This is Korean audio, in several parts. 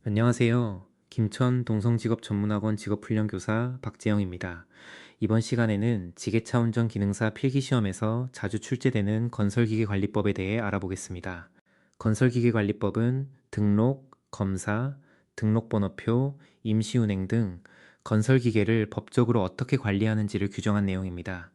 안녕하세요. 김천 동성직업전문학원 직업훈련교사 박재영입니다. 이번 시간에는 지게차 운전 기능사 필기시험에서 자주 출제되는 건설기계관리법에 대해 알아보겠습니다. 건설기계관리법은 등록, 검사, 등록번호표, 임시운행 등 건설기계를 법적으로 어떻게 관리하는지를 규정한 내용입니다.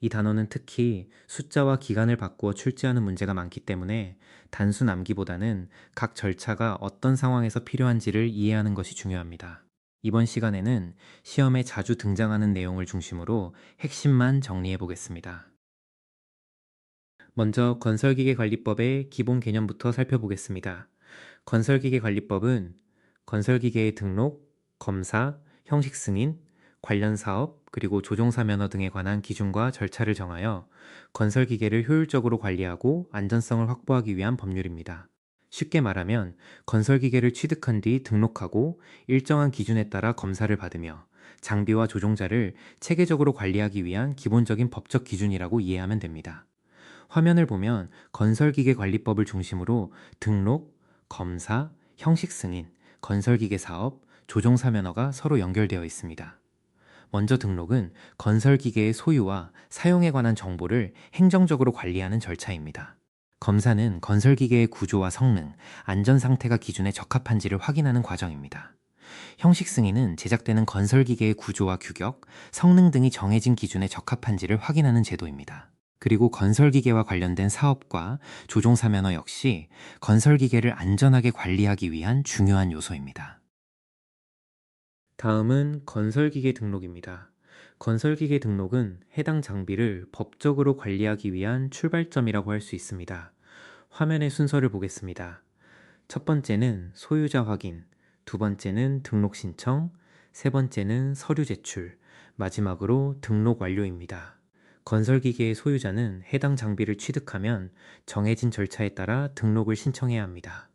이 단어는 특히 숫자와 기간을 바꾸어 출제하는 문제가 많기 때문에 단순 암기보다는 각 절차가 어떤 상황에서 필요한지를 이해하는 것이 중요합니다. 이번 시간에는 시험에 자주 등장하는 내용을 중심으로 핵심만 정리해 보겠습니다. 먼저 건설기계관리법의 기본 개념부터 살펴보겠습니다. 건설기계관리법은 건설기계의 등록, 검사, 형식 승인, 관련 사업, 그리고 조종사 면허 등에 관한 기준과 절차를 정하여 건설기계를 효율적으로 관리하고 안전성을 확보하기 위한 법률입니다. 쉽게 말하면 건설기계를 취득한 뒤 등록하고 일정한 기준에 따라 검사를 받으며 장비와 조종자를 체계적으로 관리하기 위한 기본적인 법적 기준이라고 이해하면 됩니다. 화면을 보면 건설기계관리법을 중심으로 등록, 검사, 형식 승인, 건설기계 사업, 조종사 면허가 서로 연결되어 있습니다. 먼저 등록은 건설기계의 소유와 사용에 관한 정보를 행정적으로 관리하는 절차입니다. 검사는 건설기계의 구조와 성능, 안전 상태가 기준에 적합한지를 확인하는 과정입니다. 형식 승인은 제작되는 건설기계의 구조와 규격, 성능 등이 정해진 기준에 적합한지를 확인하는 제도입니다. 그리고 건설기계와 관련된 사업과 조종사 면허 역시 건설기계를 안전하게 관리하기 위한 중요한 요소입니다. 다음은 건설기계 등록입니다. 건설기계 등록은 해당 장비를 법적으로 관리하기 위한 출발점이라고 할 수 있습니다. 화면의 순서를 보겠습니다. 첫 번째는 소유자 확인, 두 번째는 등록 신청, 세 번째는 서류 제출, 마지막으로 등록 완료입니다. 건설기계의 소유자는 해당 장비를 취득하면 정해진 절차에 따라 등록을 신청해야 합니다.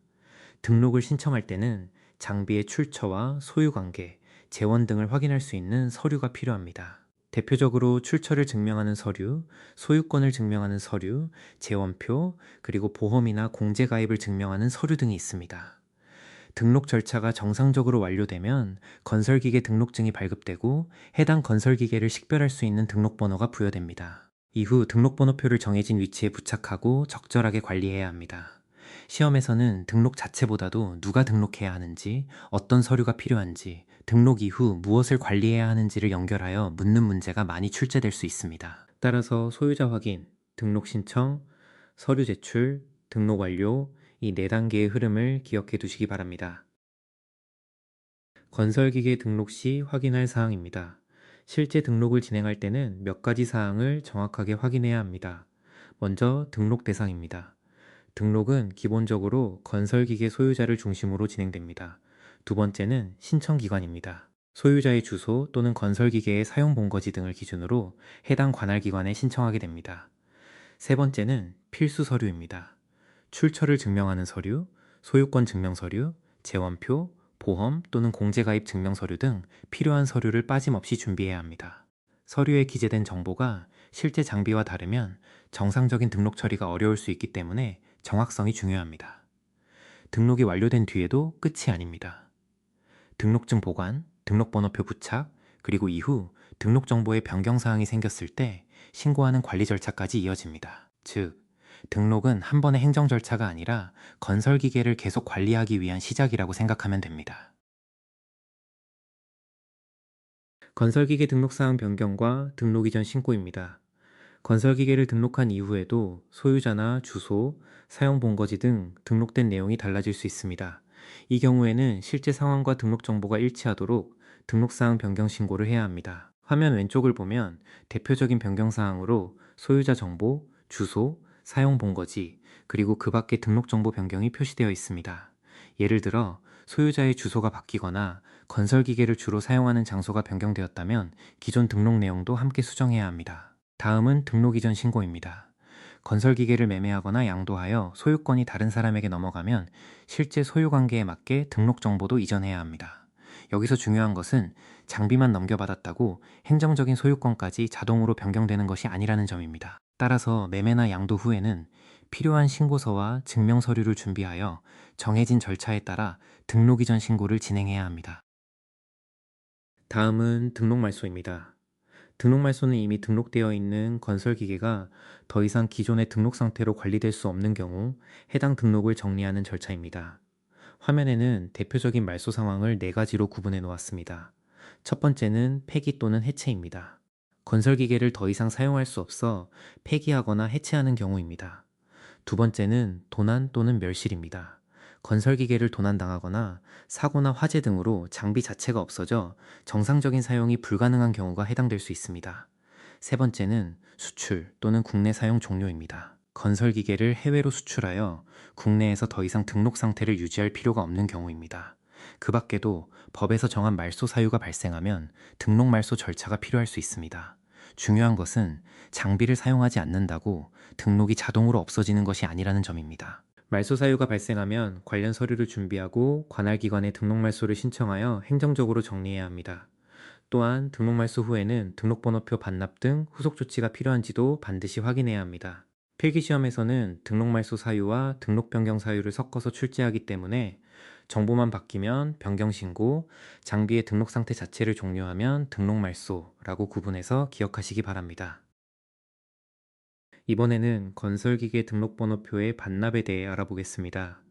등록을 신청할 때는 장비의 출처와 소유관계, 재원 등을 확인할 수 있는 서류가 필요합니다. 대표적으로 출처를 증명하는 서류, 소유권을 증명하는 서류, 재원표, 그리고 보험이나 공제가입을 증명하는 서류 등이 있습니다. 등록 절차가 정상적으로 완료되면 건설기계 등록증이 발급되고 해당 건설기계를 식별할 수 있는 등록번호가 부여됩니다. 이후 등록번호표를 정해진 위치에 부착하고 적절하게 관리해야 합니다. 시험에서는 등록 자체보다도 누가 등록해야 하는지, 어떤 서류가 필요한지, 등록 이후 무엇을 관리해야 하는지를 연결하여 묻는 문제가 많이 출제될 수 있습니다. 따라서 소유자 확인, 등록 신청, 서류 제출, 등록 완료, 이 4단계의 흐름을 기억해 두시기 바랍니다. 건설기계 등록 시 확인할 사항입니다. 실제 등록을 진행할 때는 몇 가지 사항을 정확하게 확인해야 합니다. 먼저 등록 대상입니다. 등록은 기본적으로 건설기계 소유자를 중심으로 진행됩니다. 두 번째는 신청기관입니다. 소유자의 주소 또는 건설기계의 사용 본거지 등을 기준으로 해당 관할기관에 신청하게 됩니다. 세 번째는 필수 서류입니다. 출처를 증명하는 서류, 소유권 증명 서류, 재원표, 보험 또는 공제가입 증명 서류 등 필요한 서류를 빠짐없이 준비해야 합니다. 서류에 기재된 정보가 실제 장비와 다르면 정상적인 등록 처리가 어려울 수 있기 때문에 정확성이 중요합니다. 등록이 완료된 뒤에도 끝이 아닙니다. 등록증 보관, 등록번호표 부착, 그리고 이후 등록 정보의 변경 사항이 생겼을 때 신고하는 관리 절차까지 이어집니다. 즉, 등록은 한 번의 행정 절차가 아니라 건설기계를 계속 관리하기 위한 시작이라고 생각하면 됩니다. 건설기계 등록사항 변경과 등록 이전 신고입니다. 건설기계를 등록한 이후에도 소유자나 주소, 사용 본거지 등 등록된 내용이 달라질 수 있습니다. 이 경우에는 실제 상황과 등록 정보가 일치하도록 등록사항 변경 신고를 해야 합니다. 화면 왼쪽을 보면 대표적인 변경 사항으로 소유자 정보, 주소, 사용 본거지, 그리고 그 밖의 등록 정보 변경이 표시되어 있습니다. 예를 들어 소유자의 주소가 바뀌거나 건설기계를 주로 사용하는 장소가 변경되었다면 기존 등록 내용도 함께 수정해야 합니다. 다음은 등록 이전 신고입니다. 건설기계를 매매하거나 양도하여 소유권이 다른 사람에게 넘어가면 실제 소유관계에 맞게 등록 정보도 이전해야 합니다. 여기서 중요한 것은 장비만 넘겨받았다고 행정적인 소유권까지 자동으로 변경되는 것이 아니라는 점입니다. 따라서 매매나 양도 후에는 필요한 신고서와 증명 서류를 준비하여 정해진 절차에 따라 등록 이전 신고를 진행해야 합니다. 다음은 등록 말소입니다. 등록 말소는 이미 등록되어 있는 건설 기계가 더 이상 기존의 등록 상태로 관리될 수 없는 경우 해당 등록을 정리하는 절차입니다. 화면에는 대표적인 말소 상황을 4가지로 구분해 놓았습니다. 첫 번째는 폐기 또는 해체입니다. 건설 기계를 더 이상 사용할 수 없어 폐기하거나 해체하는 경우입니다. 두 번째는 도난 또는 멸실입니다. 건설 기계를 도난당하거나 사고나 화재 등으로 장비 자체가 없어져 정상적인 사용이 불가능한 경우가 해당될 수 있습니다. 세 번째는 수출 또는 국내 사용 종료입니다. 건설 기계를 해외로 수출하여 국내에서 더 이상 등록 상태를 유지할 필요가 없는 경우입니다. 그 밖에도 법에서 정한 말소 사유가 발생하면 등록 말소 절차가 필요할 수 있습니다. 중요한 것은 장비를 사용하지 않는다고 등록이 자동으로 없어지는 것이 아니라는 점입니다. 말소 사유가 발생하면 관련 서류를 준비하고 관할 기관에 등록 말소를 신청하여 행정적으로 정리해야 합니다. 또한 등록 말소 후에는 등록번호표 반납 등 후속 조치가 필요한지도 반드시 확인해야 합니다. 필기시험에서는 등록 말소 사유와 등록 변경 사유를 섞어서 출제하기 때문에 정보만 바뀌면 변경 신고, 장비의 등록 상태 자체를 종료하면 등록 말소라고 구분해서 기억하시기 바랍니다. 이번에는 건설기계 등록번호표의 반납에 대해 알아보겠습니다.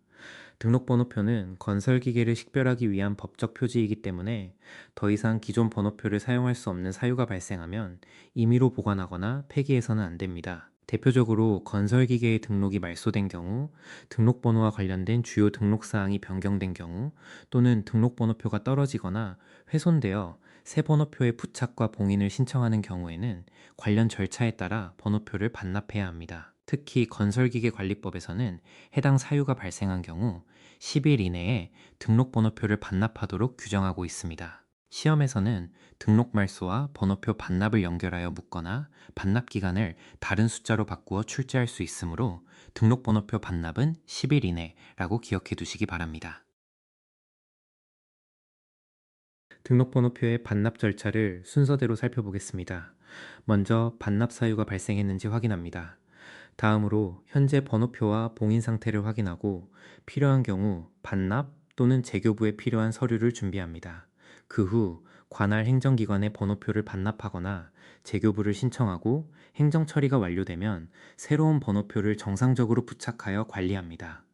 등록번호표는 건설기계를 식별하기 위한 법적 표지이기 때문에 더 이상 기존 번호표를 사용할 수 없는 사유가 발생하면 임의로 보관하거나 폐기해서는 안 됩니다. 대표적으로 건설기계의 등록이 말소된 경우, 등록번호와 관련된 주요 등록사항이 변경된 경우, 또는 등록번호표가 떨어지거나 훼손되어 새 번호표의 부착과 봉인을 신청하는 경우에는 관련 절차에 따라 번호표를 반납해야 합니다. 특히 건설기계관리법에서는 해당 사유가 발생한 경우 10일 이내에 등록번호표를 반납하도록 규정하고 있습니다. 시험에서는 등록 말소와 번호표 반납을 연결하여 묻거나 반납 기간을 다른 숫자로 바꾸어 출제할 수 있으므로 등록번호표 반납은 10일 이내라고 기억해 두시기 바랍니다. 등록번호표의 반납 절차를 순서대로 살펴보겠습니다. 먼저 반납 사유가 발생했는지 확인합니다. 다음으로 현재 번호표와 봉인 상태를 확인하고 필요한 경우 반납 또는 재교부에 필요한 서류를 준비합니다. 그 후 관할 행정기관에 번호표를 반납하거나 재교부를 신청하고 행정 처리가 완료되면 새로운 번호표를 정상적으로 부착하여 관리합니다.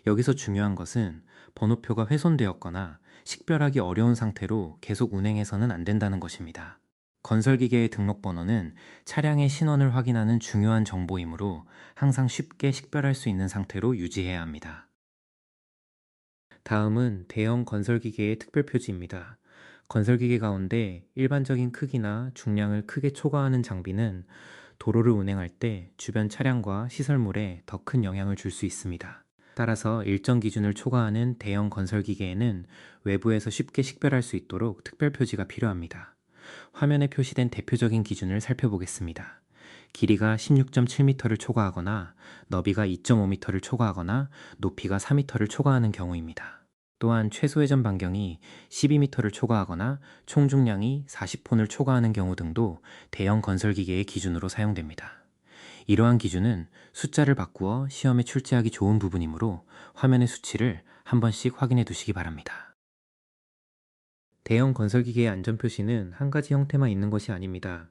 여기서 중요한 것은 번호표가 훼손되었거나 식별하기 어려운 상태로 계속 운행해서는 안 된다는 것입니다. 건설기계의 등록번호는 차량의 신원을 확인하는 중요한 정보이므로 항상 쉽게 식별할 수 있는 상태로 유지해야 합니다. 다음은 대형 건설기계의 특별표지입니다. 건설기계 가운데 일반적인 크기나 중량을 크게 초과하는 장비는 도로를 운행할 때 주변 차량과 시설물에 더 큰 영향을 줄 수 있습니다. 따라서 일정 기준을 초과하는 대형 건설기계에는 외부에서 쉽게 식별할 수 있도록 특별표지가 필요합니다. 화면에 표시된 대표적인 기준을 살펴보겠습니다. 길이가 16.7m를 초과하거나 너비가 2.5m를 초과하거나 높이가 4m를 초과하는 경우입니다. 또한 최소 회전 반경이 12m를 초과하거나 총 중량이 40톤을 초과하는 경우 등도 대형 건설기계의 기준으로 사용됩니다. 이러한 기준은 숫자를 바꾸어 시험에 출제하기 좋은 부분이므로 화면의 수치를 한 번씩 확인해 두시기 바랍니다. 대형 건설기계의 안전표시는 한 가지 형태만 있는 것이 아닙니다.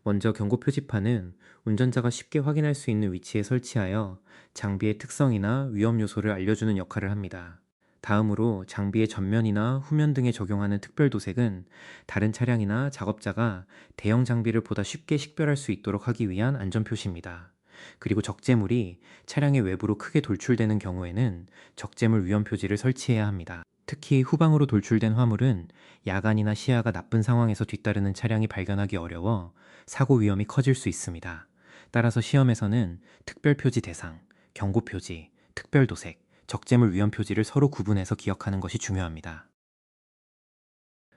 먼저 경고표지판은 운전자가 쉽게 확인할 수 있는 위치에 설치하여 장비의 특성이나 위험 요소를 알려주는 역할을 합니다. 다음으로 장비의 전면이나 후면 등에 적용하는 특별도색은 다른 차량이나 작업자가 대형 장비를 보다 쉽게 식별할 수 있도록 하기 위한 안전표시입니다. 그리고 적재물이 차량의 외부로 크게 돌출되는 경우에는 적재물 위험 표지를 설치해야 합니다. 특히 후방으로 돌출된 화물은 야간이나 시야가 나쁜 상황에서 뒤따르는 차량이 발견하기 어려워 사고 위험이 커질 수 있습니다. 따라서 시험에서는 특별표지 대상, 경고표지, 특별도색, 적재물 위험 표지를 서로 구분해서 기억하는 것이 중요합니다.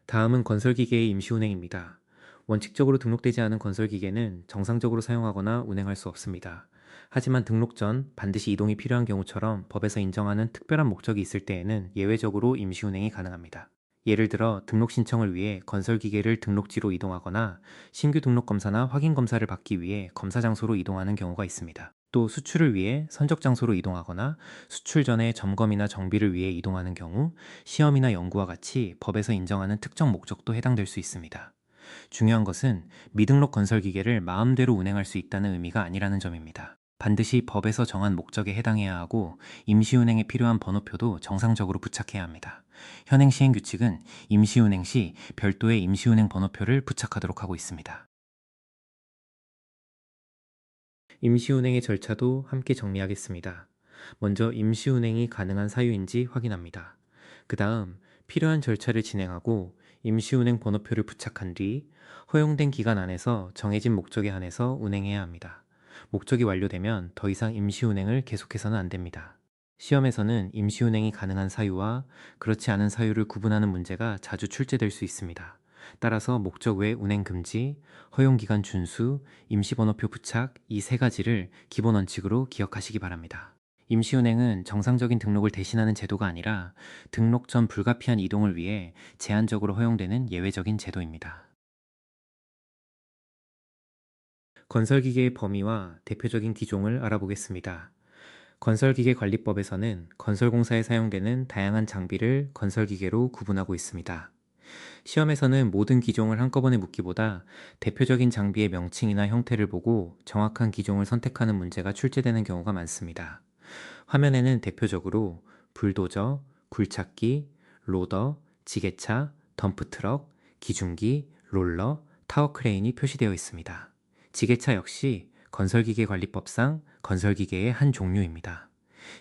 다음은 건설기계의 임시운행입니다. 원칙적으로 등록되지 않은 건설기계는 정상적으로 사용하거나 운행할 수 없습니다. 하지만 등록 전 반드시 이동이 필요한 경우처럼 법에서 인정하는 특별한 목적이 있을 때에는 예외적으로 임시운행이 가능합니다. 예를 들어 등록 신청을 위해 건설기계를 등록지로 이동하거나 신규 등록 검사나 확인 검사를 받기 위해 검사 장소로 이동하는 경우가 있습니다. 또 수출을 위해 선적 장소로 이동하거나 수출 전에 점검이나 정비를 위해 이동하는 경우 시험이나 연구와 같이 법에서 인정하는 특정 목적도 해당될 수 있습니다. 중요한 것은 미등록 건설 기계를 마음대로 운행할 수 있다는 의미가 아니라는 점입니다. 반드시 법에서 정한 목적에 해당해야 하고 임시운행에 필요한 번호표도 정상적으로 부착해야 합니다. 현행 시행 규칙은 임시운행 시 별도의 임시운행 번호표를 부착하도록 하고 있습니다. 임시운행의 절차도 함께 정리하겠습니다. 먼저 임시운행이 가능한 사유인지 확인합니다. 그 다음 필요한 절차를 진행하고 임시운행 번호표를 부착한 뒤 허용된 기간 안에서 정해진 목적에 한해서 운행해야 합니다. 목적이 완료되면 더 이상 임시운행을 계속해서는 안 됩니다. 시험에서는 임시운행이 가능한 사유와 그렇지 않은 사유를 구분하는 문제가 자주 출제될 수 있습니다. 따라서 목적 외 운행 금지, 허용기간 준수, 임시번호표 부착 이 세 가지를 기본 원칙으로 기억하시기 바랍니다. 임시운행은 정상적인 등록을 대신하는 제도가 아니라 등록 전 불가피한 이동을 위해 제한적으로 허용되는 예외적인 제도입니다. 건설기계의 범위와 대표적인 기종을 알아보겠습니다. 건설기계관리법에서는 건설공사에 사용되는 다양한 장비를 건설기계로 구분하고 있습니다. 시험에서는 모든 기종을 한꺼번에 묻기보다 대표적인 장비의 명칭이나 형태를 보고 정확한 기종을 선택하는 문제가 출제되는 경우가 많습니다. 화면에는 대표적으로 불도저, 굴착기, 로더, 지게차, 덤프트럭, 기중기, 롤러, 타워크레인이 표시되어 있습니다. 지게차 역시 건설기계관리법상 건설기계의 한 종류입니다.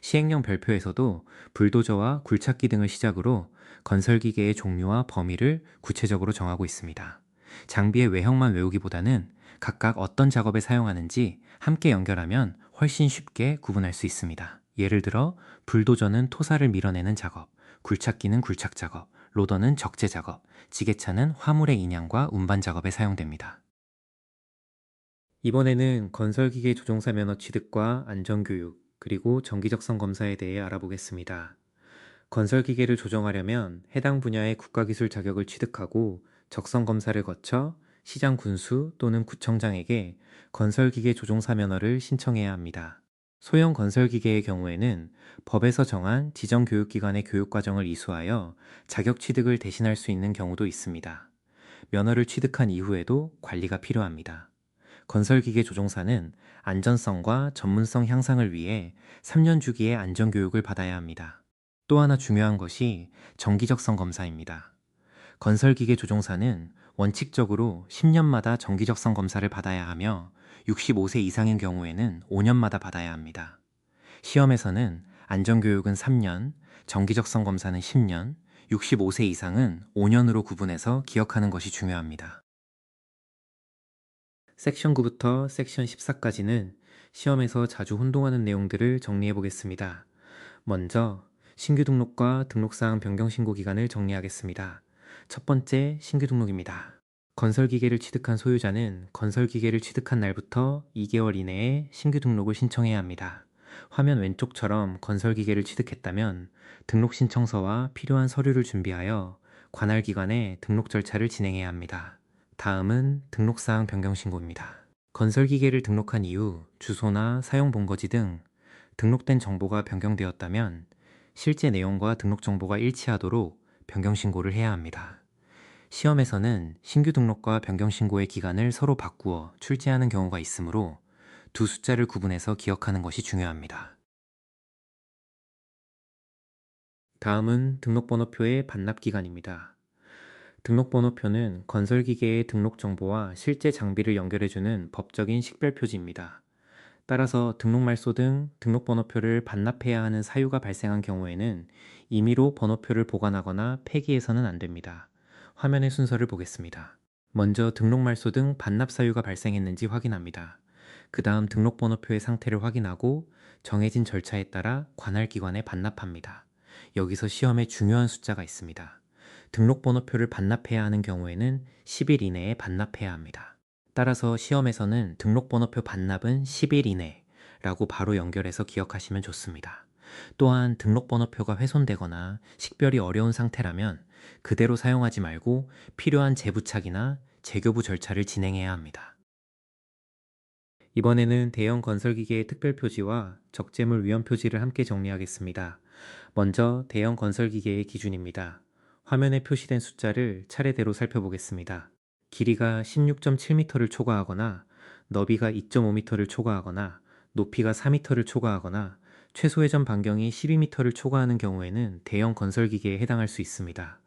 시행령 별표에서도 불도저와 굴착기 등을 시작으로 건설기계의 종류와 범위를 구체적으로 정하고 있습니다. 장비의 외형만 외우기보다는 각각 어떤 작업에 사용하는지 함께 연결하면 훨씬 쉽게 구분할 수 있습니다. 예를 들어 불도저는 토사를 밀어내는 작업, 굴착기는 굴착 작업, 로더는 적재 작업, 지게차는 화물의 인양과 운반 작업에 사용됩니다. 이번에는 건설기계 조종사 면허 취득과 안전교육, 그리고 정기적성 검사에 대해 알아보겠습니다. 건설기계를 조정하려면 해당 분야의 국가기술 자격을 취득하고 적성 검사를 거쳐 시장 군수 또는 구청장에게 건설기계 조종사 면허를 신청해야 합니다. 소형 건설기계의 경우에는 법에서 정한 지정교육기관의 교육과정을 이수하여 자격 취득을 대신할 수 있는 경우도 있습니다. 면허를 취득한 이후에도 관리가 필요합니다. 건설기계 조종사는 안전성과 전문성 향상을 위해 3년 주기의 안전교육을 받아야 합니다. 또 하나 중요한 것이 정기적성 검사입니다. 건설기계 조종사는 원칙적으로 10년마다 정기적성 검사를 받아야 하며 65세 이상인 경우에는 5년마다 받아야 합니다. 시험에서는 안전교육은 3년, 정기적성 검사는 10년, 65세 이상은 5년으로 구분해서 기억하는 것이 중요합니다. 섹션 9부터 섹션 14까지는 시험에서 자주 혼동하는 내용들을 정리해 보겠습니다. 먼저 신규 등록과 등록사항 변경 신고 기간을 정리하겠습니다. 첫 번째 신규 등록입니다. 건설기계를 취득한 소유자는 건설기계를 취득한 날부터 2개월 이내에 신규 등록을 신청해야 합니다. 화면 왼쪽처럼 건설기계를 취득했다면 등록 신청서와 필요한 서류를 준비하여 관할 기관에 등록 절차를 진행해야 합니다. 다음은 등록사항 변경 신고입니다. 건설기계를 등록한 이후 주소나 사용 본거지 등 등록된 정보가 변경되었다면 실제 내용과 등록 정보가 일치하도록 변경 신고를 해야 합니다. 시험에서는 신규 등록과 변경 신고의 기간을 서로 바꾸어 출제하는 경우가 있으므로 두 숫자를 구분해서 기억하는 것이 중요합니다. 다음은 등록번호표의 반납 기간입니다. 등록번호표는 건설기계의 등록 정보와 실제 장비를 연결해주는 법적인 식별표지입니다. 따라서 등록말소 등 등록번호표를 반납해야 하는 사유가 발생한 경우에는 임의로 번호표를 보관하거나 폐기해서는 안 됩니다. 화면의 순서를 보겠습니다. 먼저 등록말소 등 반납 사유가 발생했는지 확인합니다. 그 다음 등록번호표의 상태를 확인하고 정해진 절차에 따라 관할 기관에 반납합니다. 여기서 시험에 중요한 숫자가 있습니다. 등록번호표를 반납해야 하는 경우에는 10일 이내에 반납해야 합니다. 따라서 시험에서는 등록번호표 반납은 10일 이내라고 바로 연결해서 기억하시면 좋습니다. 또한 등록번호표가 훼손되거나 식별이 어려운 상태라면 그대로 사용하지 말고 필요한 재부착이나 재교부 절차를 진행해야 합니다. 이번에는 대형 건설기계의 특별 표지와 적재물 위험 표지를 함께 정리하겠습니다. 먼저 대형 건설기계의 기준입니다. 화면에 표시된 숫자를 차례대로 살펴보겠습니다. 길이가 16.7m를 초과하거나 너비가 2.5m를 초과하거나 높이가 4m를 초과하거나 최소 회전 반경이 12m를 초과하는 경우에는 대형 건설기계에 해당할 수 있습니다.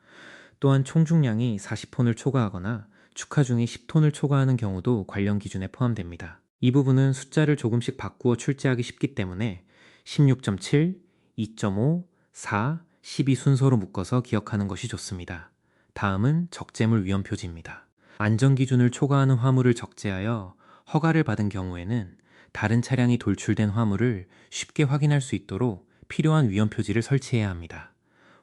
또한 총중량이 40톤을 초과하거나 축하중이 10톤을 초과하는 경우도 관련 기준에 포함됩니다. 이 부분은 숫자를 조금씩 바꾸어 출제하기 쉽기 때문에 16.7, 2.5, 4, 12 순서로 묶어서 기억하는 것이 좋습니다. 다음은 적재물 위험 표지입니다. 안전기준을 초과하는 화물을 적재하여 허가를 받은 경우에는 다른 차량이 돌출된 화물을 쉽게 확인할 수 있도록 필요한 위험 표지를 설치해야 합니다.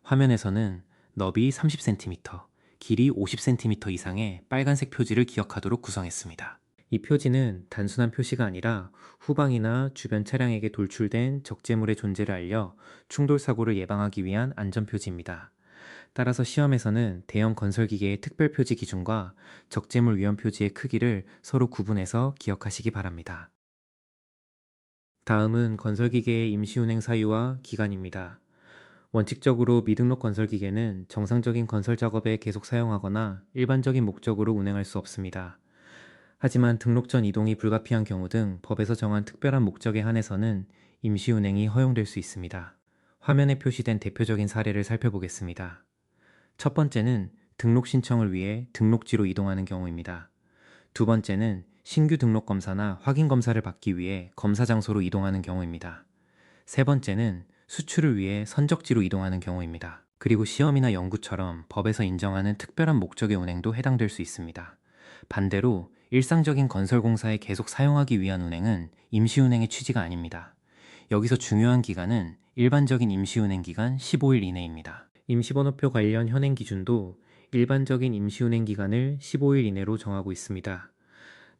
화면에서는 너비 30cm, 길이 50cm 이상의 빨간색 표지를 기억하도록 구성했습니다. 이 표지는 단순한 표시가 아니라 후방이나 주변 차량에게 돌출된 적재물의 존재를 알려 충돌 사고를 예방하기 위한 안전표지입니다. 따라서 시험에서는 대형 건설기계의 특별표지 기준과 적재물 위험 표지의 크기를 서로 구분해서 기억하시기 바랍니다. 다음은 건설기계의 임시운행 사유와 기간입니다. 원칙적으로 미등록 건설기계는 정상적인 건설 작업에 계속 사용하거나 일반적인 목적으로 운행할 수 없습니다. 하지만 등록 전 이동이 불가피한 경우 등 법에서 정한 특별한 목적에 한해서는 임시운행이 허용될 수 있습니다. 화면에 표시된 대표적인 사례를 살펴보겠습니다. 첫 번째는 등록 신청을 위해 등록지로 이동하는 경우입니다. 두 번째는 신규 등록 검사나 확인 검사를 받기 위해 검사 장소로 이동하는 경우입니다. 세 번째는 수출을 위해 선적지로 이동하는 경우입니다. 그리고 시험이나 연구처럼 법에서 인정하는 특별한 목적의 운행도 해당될 수 있습니다. 반대로 일상적인 건설공사에 계속 사용하기 위한 운행은 임시운행의 취지가 아닙니다. 여기서 중요한 기간은 일반적인 임시운행 기간 15일 이내입니다. 임시번호표 관련 현행 기준도 일반적인 임시운행 기간을 15일 이내로 정하고 있습니다.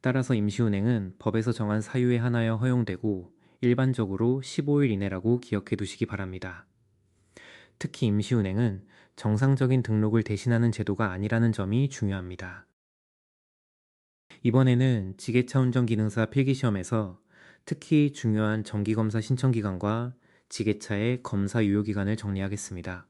따라서 임시운행은 법에서 정한 사유에 한하여 허용되고 일반적으로 15일 이내라고 기억해 두시기 바랍니다. 특히 임시운행은 정상적인 등록을 대신하는 제도가 아니라는 점이 중요합니다. 이번에는 지게차 운전기능사 필기시험에서 특히 중요한 정기검사 신청기간과 지게차의 검사 유효기간을 정리하겠습니다.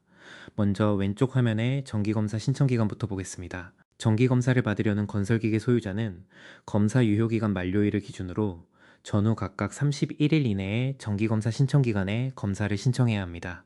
먼저 왼쪽 화면에 정기검사 신청기간부터 보겠습니다. 정기검사를 받으려는 건설기계 소유자는 검사 유효기간 만료일을 기준으로 전후 각각 31일 이내에 정기검사 신청기간에 검사를 신청해야 합니다.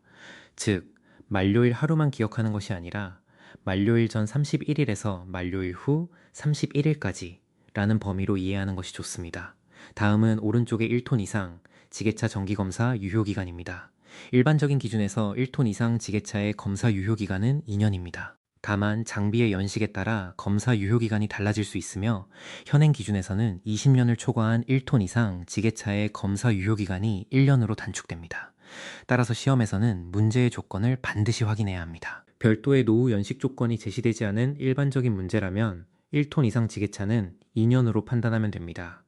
즉, 만료일 하루만 기억하는 것이 아니라 만료일 전 31일에서 만료일 후 31일까지 라는 범위로 이해하는 것이 좋습니다. 다음은 오른쪽의 1톤 이상 지게차 정기검사 유효기간입니다. 일반적인 기준에서 1톤 이상 지게차의 검사 유효기간은 2년입니다. 다만 장비의 연식에 따라 검사 유효기간이 달라질 수 있으며 현행 기준에서는 20년을 초과한 1톤 이상 지게차의 검사 유효기간이 1년으로 단축됩니다. 따라서 시험에서는 문제의 조건을 반드시 확인해야 합니다. 별도의 노후 연식 조건이 제시되지 않은 일반적인 문제라면 1톤 이상 지게차는 2년으로 판단하면 됩니다.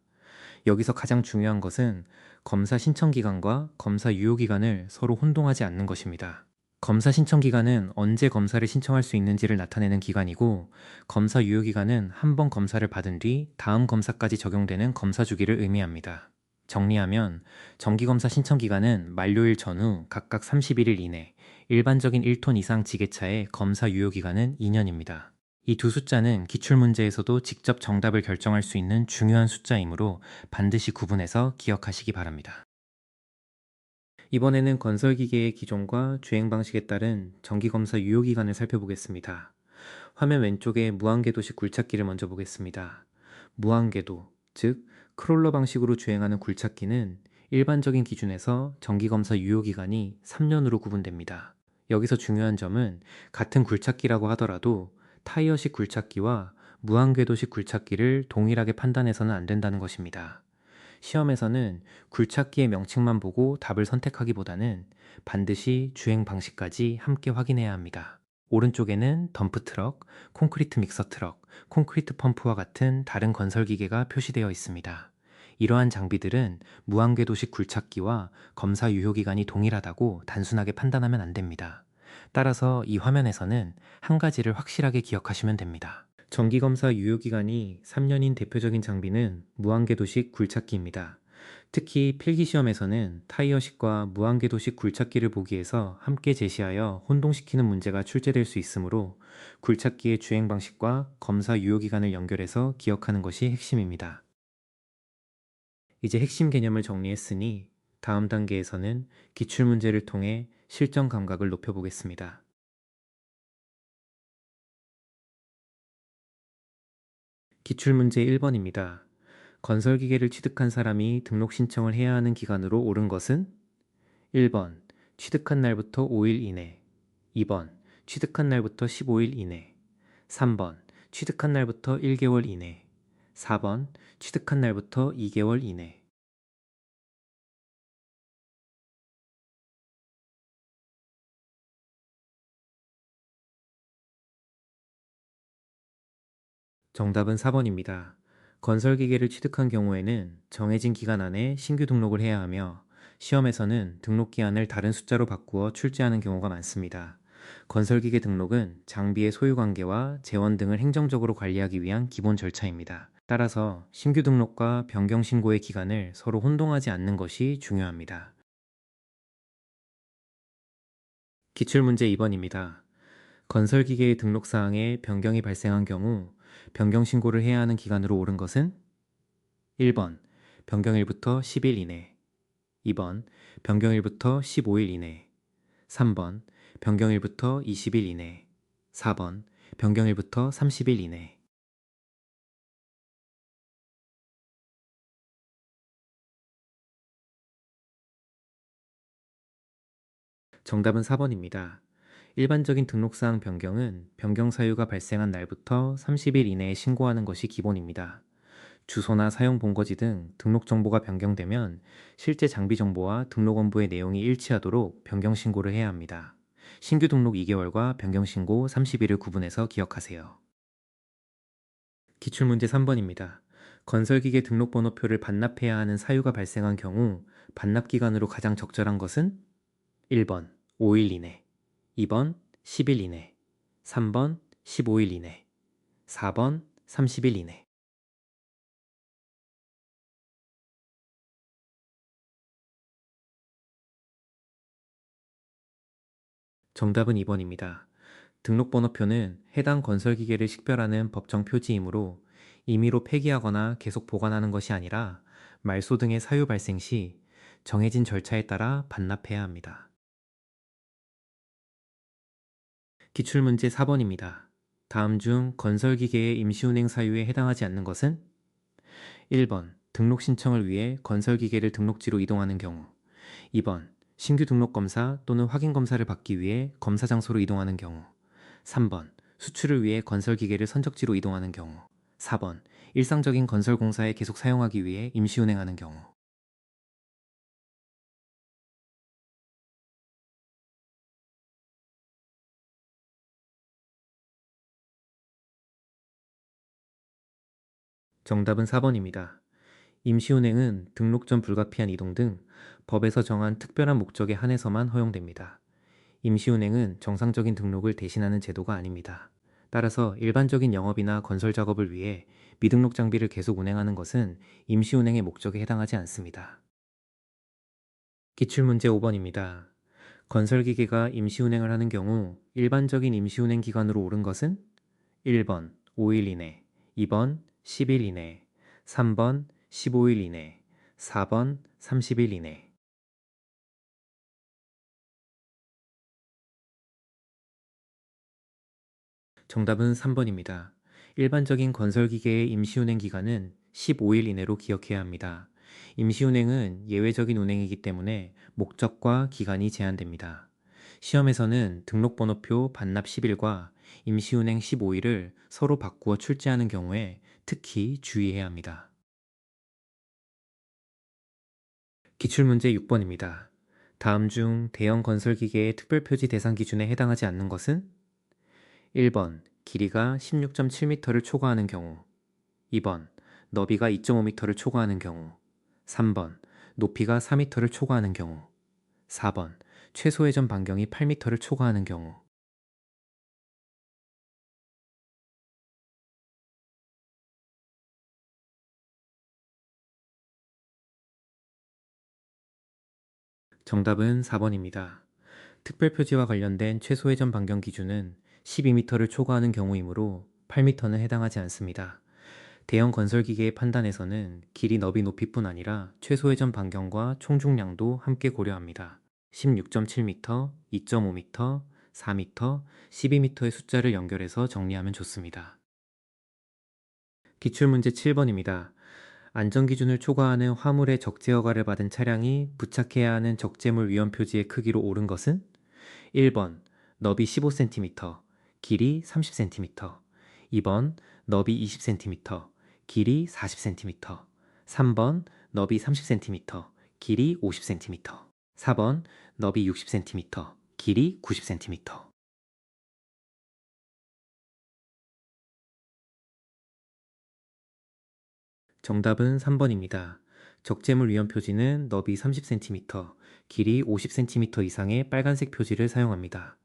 여기서 가장 중요한 것은 검사 신청 기간과 검사 유효 기간을 서로 혼동하지 않는 것입니다. 검사 신청 기간은 언제 검사를 신청할 수 있는지를 나타내는 기간이고, 검사 유효 기간은 한 번 검사를 받은 뒤 다음 검사까지 적용되는 검사 주기를 의미합니다. 정리하면 정기검사 신청 기간은 만료일 전후 각각 31일 이내, 일반적인 1톤 이상 지게차의 검사 유효 기간은 2년입니다. 이 두 숫자는 기출문제에서도 직접 정답을 결정할 수 있는 중요한 숫자이므로 반드시 구분해서 기억하시기 바랍니다. 이번에는 건설기계의 기종과 주행 방식에 따른 정기검사 유효기간을 살펴보겠습니다. 화면 왼쪽에 무한궤도식 굴착기를 먼저 보겠습니다. 무한궤도, 즉 크롤러 방식으로 주행하는 굴착기는 일반적인 기준에서 정기검사 유효기간이 3년으로 구분됩니다. 여기서 중요한 점은 같은 굴착기라고 하더라도 타이어식 굴착기와 무한궤도식 굴착기를 동일하게 판단해서는 안 된다는 것입니다. 시험에서는 굴착기의 명칭만 보고 답을 선택하기보다는 반드시 주행 방식까지 함께 확인해야 합니다. 오른쪽에는 덤프트럭, 콘크리트 믹서트럭, 콘크리트 펌프와 같은 다른 건설기계가 표시되어 있습니다. 이러한 장비들은 무한궤도식 굴착기와 검사 유효기간이 동일하다고 단순하게 판단하면 안 됩니다. 따라서 이 화면에서는 한 가지를 확실하게 기억하시면 됩니다. 정기검사 유효기간이 3년인 대표적인 장비는 무한궤도식 굴착기입니다. 특히 필기시험에서는 타이어식과 무한궤도식 굴착기를 보기에서 함께 제시하여 혼동시키는 문제가 출제될 수 있으므로 굴착기의 주행 방식과 검사 유효기간을 연결해서 기억하는 것이 핵심입니다. 이제 핵심 개념을 정리했으니 다음 단계에서는 기출문제를 통해 실전 감각을 높여보겠습니다. 기출문제 1번입니다. 건설기계를 취득한 사람이 등록 신청을 해야 하는 기간으로 옳은 것은 1번 취득한 날부터 5일 이내, 2번 취득한 날부터 15일 이내, 3번 취득한 날부터 1개월 이내, 4번 취득한 날부터 2개월 이내. 정답은 4번입니다. 건설기계를 취득한 경우에는 정해진 기간 안에 신규 등록을 해야 하며 시험에서는 등록 기한을 다른 숫자로 바꾸어 출제하는 경우가 많습니다. 건설기계 등록은 장비의 소유관계와 재원 등을 행정적으로 관리하기 위한 기본 절차입니다. 따라서 신규 등록과 변경 신고의 기간을 서로 혼동하지 않는 것이 중요합니다. 기출문제 2번입니다. 건설기계의 등록사항에 변경이 발생한 경우 변경 신고를 해야 하는 기간으로 옳은 것은 1번 변경일부터 10일 이내, 2번 변경일부터 15일 이내, 3번 변경일부터 20일 이내, 4번 변경일부터 30일 이내. 정답은 4번입니다. 일반적인 등록사항 변경은 변경 사유가 발생한 날부터 30일 이내에 신고하는 것이 기본입니다. 주소나 사용 본거지 등 등록 정보가 변경되면 실제 장비 정보와 등록 원부의 내용이 일치하도록 변경 신고를 해야 합니다. 신규 등록 2개월과 변경 신고 30일을 구분해서 기억하세요. 기출문제 3번입니다. 건설기계 등록번호표를 반납해야 하는 사유가 발생한 경우 반납 기간으로 가장 적절한 것은 1번 5일 이내, 2번 10일 이내, 3번 15일 이내, 4번 30일 이내. 정답은 2번입니다. 등록번호표는 해당 건설기계를 식별하는 법정 표지이므로 임의로 폐기하거나 계속 보관하는 것이 아니라 말소 등의 사유 발생 시 정해진 절차에 따라 반납해야 합니다. 기출문제 4번입니다. 다음 중 건설기계의 임시운행 사유에 해당하지 않는 것은 1번 등록 신청을 위해 건설기계를 등록지로 이동하는 경우, 2번 신규 등록 검사 또는 확인 검사를 받기 위해 검사 장소로 이동하는 경우, 3번 수출을 위해 건설기계를 선적지로 이동하는 경우, 4번 일상적인 건설 공사에 계속 사용하기 위해 임시운행하는 경우. 정답은 4번입니다. 임시운행은 등록 전 불가피한 이동 등 법에서 정한 특별한 목적에 한해서만 허용됩니다. 임시운행은 정상적인 등록을 대신하는 제도가 아닙니다. 따라서 일반적인 영업이나 건설 작업을 위해 미등록 장비를 계속 운행하는 것은 임시운행의 목적에 해당하지 않습니다. 기출문제 5번입니다. 건설기계가 임시운행을 하는 경우 일반적인 임시운행 기간으로 옳은 것은 1번 5일 이내, 2번 10일 이내, 3번 15일 이내, 4번 30일 이내. 정답은 3번입니다. 일반적인 건설기계의 임시운행 기간은 15일 이내로 기억해야 합니다. 임시운행은 예외적인 운행이기 때문에 목적과 기간이 제한됩니다. 시험에서는 등록번호표 반납 10일과 임시운행 15일을 서로 바꾸어 출제하는 경우에 특히 주의해야 합니다. 기출문제 6번입니다. 다음 중 대형 건설기계의 특별표지 대상 기준에 해당하지 않는 것은 1번 길이가 16.7m를 초과하는 경우, 2번 너비가 2.5m를 초과하는 경우, 3번 높이가 4m를 초과하는 경우, 4번 최소 회전 반경이 8m를 초과하는 경우. 정답은 4번입니다. 특별표지와 관련된 최소 회전 반경 기준은 12m를 초과하는 경우이므로 8m는 해당하지 않습니다. 대형 건설기계의 판단에서는 길이, 너비, 높이뿐 아니라 최소 회전 반경과 총중량도 함께 고려합니다. 16.7m, 2.5m, 4m, 12m의 숫자를 연결해서 정리하면 좋습니다. 기출문제 7번입니다. 안전기준을 초과하는 화물의 적재허가를 받은 차량이 부착해야 하는 적재물 위험 표지의 크기로 옳은 것은? 1번 너비 15cm, 길이 30cm. 2번 너비 20cm, 길이 40cm. 3번 너비 30cm, 길이 50cm. 4번 너비 60cm, 길이 90cm. 정답은 3번입니다. 적재물 위험 표지는 너비 30cm, 길이 50cm 이상의 빨간색 표지를 사용합니다.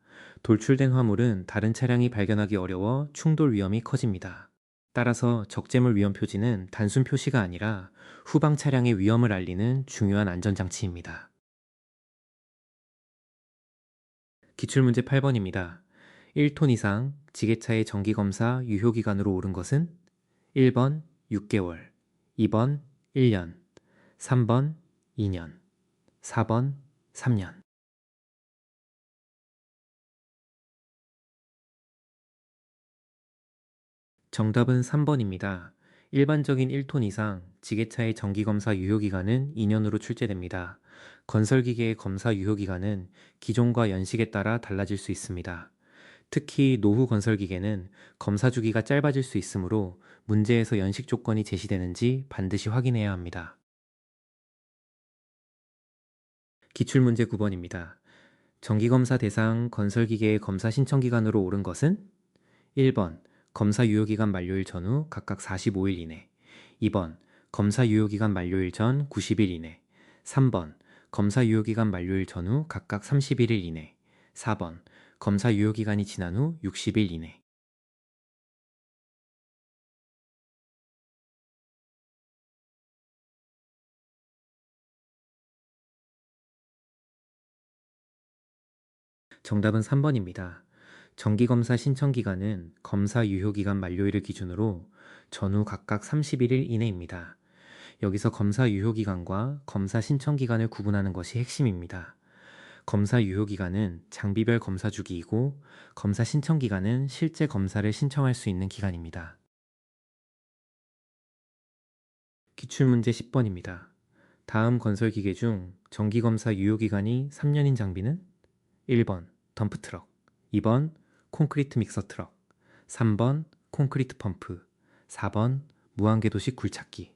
돌출된 화물은 다른 차량이 발견하기 어려워 충돌 위험이 커집니다. 따라서 적재물 위험 표지는 단순 표시가 아니라 후방 차량의 위험을 알리는 중요한 안전장치입니다. 기출문제 8번입니다. 1톤 이상 지게차의 정기검사 유효기간으로 옳은 것은? 1번 6개월, 2번 1년, 3번 2년, 4번 3년. 정답은 3번입니다. 일반적인 1톤 이상 지게차의 정기검사 유효기간은 2년으로 출제됩니다. 건설기계의 검사 유효기간은 기종과 연식에 따라 달라질 수 있습니다. 특히 노후 건설기계는 검사 주기가 짧아질 수 있으므로 문제에서 연식 조건이 제시되는지 반드시 확인해야 합니다. 기출문제 9번입니다. 정기검사 대상 건설기계의 검사 신청기간으로 옳은 것은? 1번 검사 유효기간 만료일 전후 각각 45일 이내. 2번 검사 유효기간 만료일 전 90일 이내. 3번 검사 유효기간 만료일 전후 각각 31일 이내. 4번 검사 유효기간이 지난 후 60일 이내. 정답은 3번입니다. 정기검사 신청기간은 검사 유효기간 만료일을 기준으로 전후 각각 31일 이내입니다. 여기서 검사 유효기간과 검사 신청기간을 구분하는 것이 핵심입니다. 검사 유효기간은 장비별 검사 주기이고 검사 신청기간은 실제 검사를 신청할 수 있는 기간입니다. 기출문제 10번입니다. 다음 건설기계 중 정기검사 유효기간이 3년인 장비는? 1번 덤프트럭, 2번 콘크리트 믹서 트럭, 3번 콘크리트 펌프, 4번 무한궤도식 굴착기.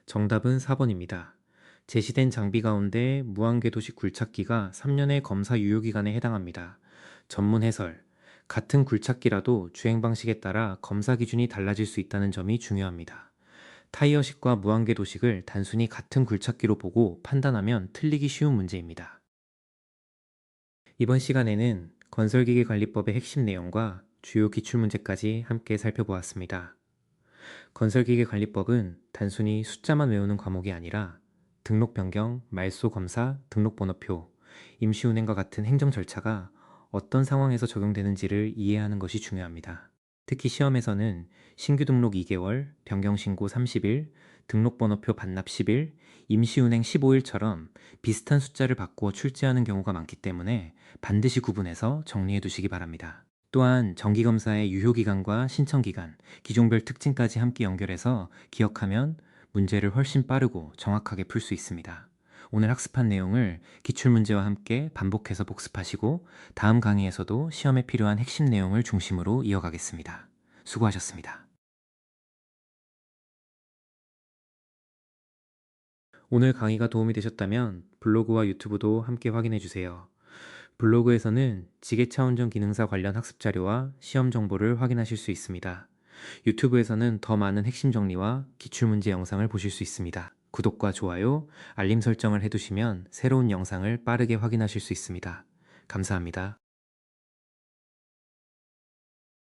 정답은 4번입니다. 제시된 장비 가운데 무한궤도식 굴착기가 3년의 검사 유효기간에 해당합니다. 전문 해설. 같은 굴착기라도 주행 방식에 따라 검사 기준이 달라질 수 있다는 점이 중요합니다. 타이어식과 무한궤도식을 단순히 같은 굴착기로 보고 판단하면 틀리기 쉬운 문제입니다. 이번 시간에는 건설기계 관리법의 핵심 내용과 주요 기출문제까지 함께 살펴보았습니다. 건설기계 관리법은 단순히 숫자만 외우는 과목이 아니라 등록 변경, 말소 검사, 등록번호표, 임시운행과 같은 행정 절차가 어떤 상황에서 적용되는지를 이해하는 것이 중요합니다. 특히 시험에서는 신규 등록 2개월, 변경 신고 30일, 등록번호표 반납 10일, 임시운행 15일처럼 비슷한 숫자를 바꾸어 출제하는 경우가 많기 때문에 반드시 구분해서 정리해 두시기 바랍니다. 또한 정기검사의 유효기간과 신청기간, 기종별 특징까지 함께 연결해서 기억하면 문제를 훨씬 빠르고 정확하게 풀 수 있습니다. 오늘 학습한 내용을 기출문제와 함께 반복해서 복습하시고 다음 강의에서도 시험에 필요한 핵심 내용을 중심으로 이어가겠습니다. 수고하셨습니다. 오늘 강의가 도움이 되셨다면 블로그와 유튜브도 함께 확인해 주세요. 블로그에서는 지게차 운전 기능사 관련 학습 자료와 시험 정보를 확인하실 수 있습니다. 유튜브에서는 더 많은 핵심 정리와 기출문제 영상을 보실 수 있습니다. 구독과 좋아요, 알림 설정을 해두시면 새로운 영상을 빠르게 확인하실 수 있습니다. 감사합니다.